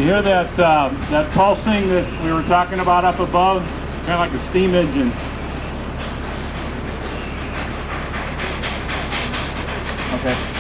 hear that that pulsing that we were talking about up above? Kind of like a steam engine. Okay.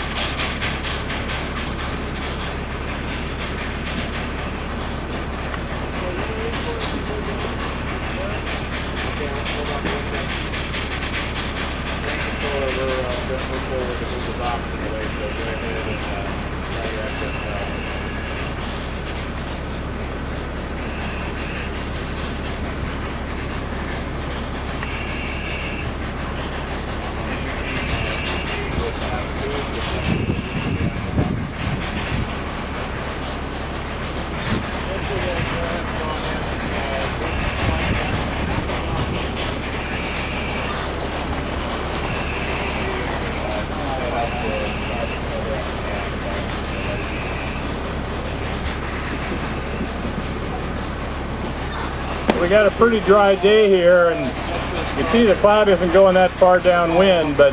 We got a pretty dry day here, and you can see the cloud isn't going that far downwind, but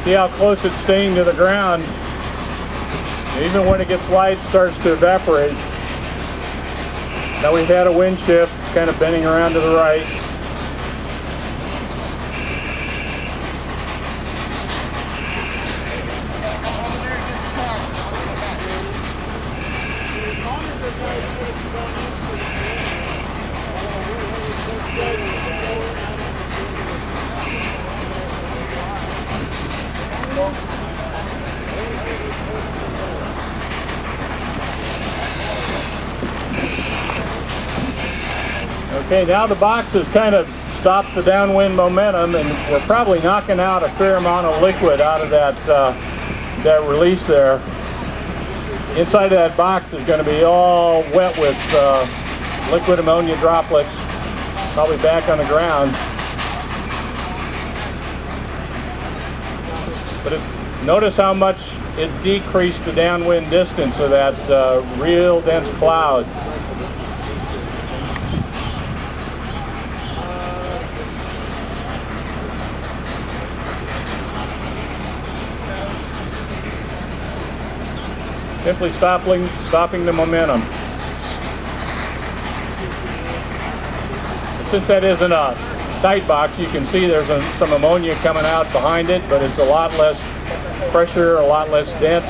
see how close it's staying to the ground. Even when it gets light, it starts to evaporate. Now we've had a wind shift, it's kind of bending around to the right. Okay, now the box has kind of stopped the downwind momentum, and we're probably knocking out a fair amount of liquid out of that that release there. Inside of that box is going to be all wet with liquid ammonia droplets, probably back on the ground. But notice how much it decreased the downwind distance of that real dense cloud. Simply stopping the momentum. And since that isn't a tight box, you can see there's some ammonia coming out behind it, but it's a lot less pressure, a lot less dense.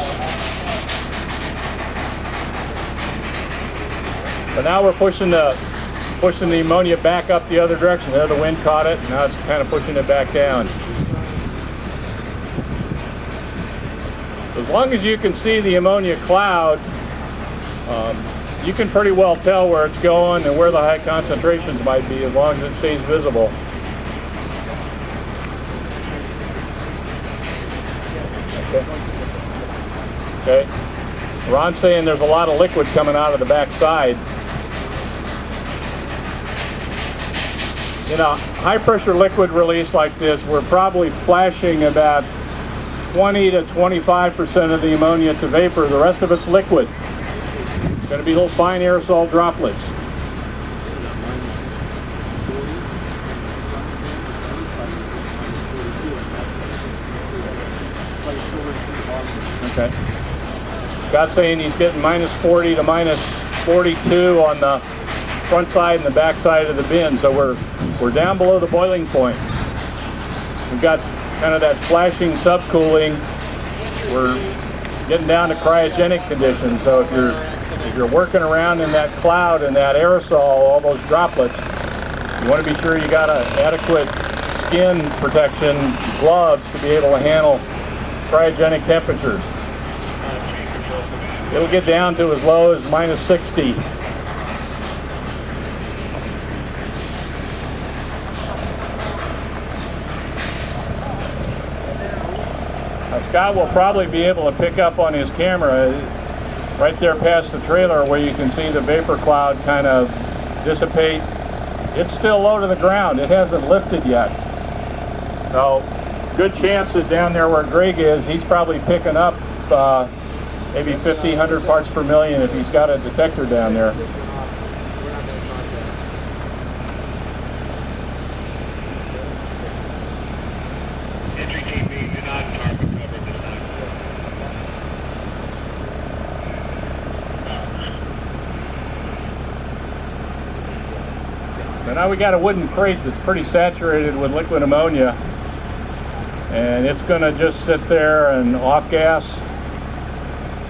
But now we're pushing the ammonia back up the other direction. There, the wind caught it, and now it's kind of pushing it back down. As long as you can see the ammonia cloud, you can pretty well tell where it's going and where the high concentrations might be, as long as it stays visible. Okay. Ron's saying there's a lot of liquid coming out of the back side. In a high pressure liquid release like this, we're probably flashing about 20 to 25% of the ammonia to vapor. The rest of it's liquid. It's going to be little fine aerosol droplets. Okay. Scott's saying he's getting minus 40 to minus 42 on the front side and the back side of the bin. So we're down below the boiling point. We've got kind of that flashing subcooling. We're getting down to cryogenic conditions. So if you're working around in that cloud and that aerosol, all those droplets, you want to be sure you got adequate skin protection, gloves to be able to handle cryogenic temperatures. It'll get down to as low as minus 60. Scott will probably be able to pick up on his camera right there past the trailer where you can see the vapor cloud kind of dissipate. It's still low to the ground. It hasn't lifted yet. So good chance that down there where Greg is, he's probably picking up maybe 50, 100 parts per million if he's got a detector down there. So now we got a wooden crate that's pretty saturated with liquid ammonia, and it's going to just sit there and off gas.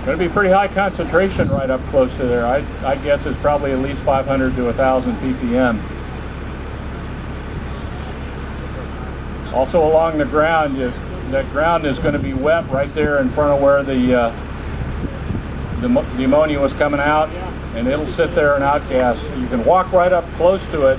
Going to be pretty high concentration right up close to there. I guess it's probably at least 500 to 1,000 ppm. Also along the ground, that ground is going to be wet right there in front of where the ammonia was coming out, and it'll sit there and outgas. You can walk right up close to it